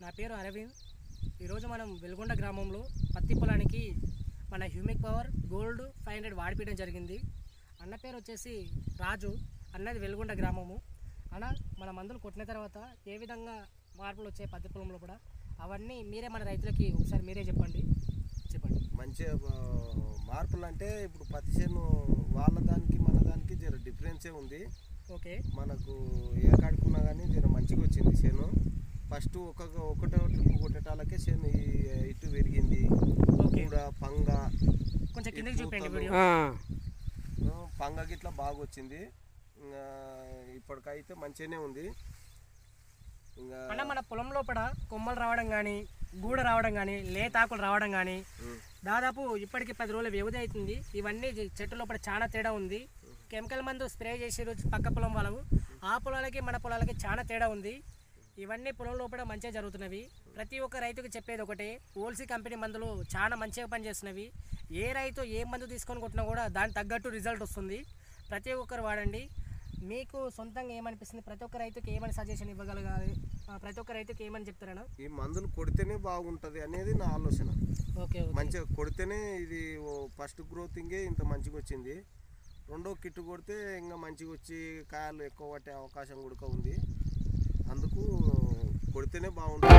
నా పేరు అరవింద్. ఈరోజు మనం వెలుగొండ గ్రామంలో పత్తి పొలానికి మన హ్యూమిక్ పవర్ గోల్డ్ 500 వాడిపించడం జరిగింది. అన్న పేరు వచ్చేసి రాజు, అన్నది వెలుగొండ గ్రామము. అన్న మన మందులు కొట్టిన తర్వాత ఏ విధంగా మార్పులు వచ్చాయి పత్తి పొలంలో కూడా అవన్నీ మీరే మన రైతులకి ఒకసారి మీరే చెప్పండి. మంచి మార్పులు అంటే ఇప్పుడు పత్తి చేను వాళ్ళ దానికి మన దానికి జర డిఫరెన్సే ఉంది. ఓకే, మనకు ఏ కాడుకున్నా కానీ జర మంచిగా వచ్చింది చేను. ఫస్ట్ ఒకటో ట్రిప్ కొట్టేటాలకే చేను ఇటు పెరిగింది. కూడా పంగ కొంచెం కిందకి చూపండి వీడియో. పంగ గిట్లా బాగా వచ్చింది. ఇప్పటికైతే మంచిగానే ఉంది. ఇంకా మన పొలం లోపల కొమ్మలు రావడం కానీ, గూడ రావడం కానీ, లేతాకులు రావడం కానీ దాదాపు ఇప్పటికి 10 రోజుల వ్యవధి అవుతుంది. ఇవన్నీ చెట్టు లోపల చాలా తేడా ఉంది. కెమికల్ మందు స్ప్రే చేసే రోజు పక్క పొలం వాళ్ళకు, ఆ పొలాలకి మన పొలాలకి చాలా తేడా ఉంది. ఇవన్నీ పొలం లోపల మంచిగా జరుగుతున్నవి. ప్రతి ఒక్క రైతుకి చెప్పేది ఒకటే, ఓల్సీ కంపెనీ మందులు చాలా మంచిగా పనిచేస్తున్నవి. ఏ రైతు ఏ మందు తీసుకొని కొట్టినా కూడా దానికి తగ్గట్టు రిజల్ట్ వస్తుంది. ప్రతి ఒక్కరు వాడండి. మీకు సొంతంగా ఏమనిపిస్తుంది? ప్రతి ఒక్క రైతుకి ఏమని సజెషన్ ఇవ్వగలగాలి? ప్రతి ఒక్క రైతుకి ఏమని చెప్తారన్నా? ఈ మందులు కొడితేనే బాగుంటుంది అనేది నా ఆలోచన. ఓకే, మంచిగా కొడితేనే ఇది ఫస్ట్ గ్రోతింగే ఇంత మంచిగా వచ్చింది. రెండో కిట్టు కొడితే ఇంకా మంచిగా వచ్చి కాయలు ఎక్కువ పట్టే అవకాశం కూడా ఉంది. అందుకు కొడితేనే బాగుంటుంది.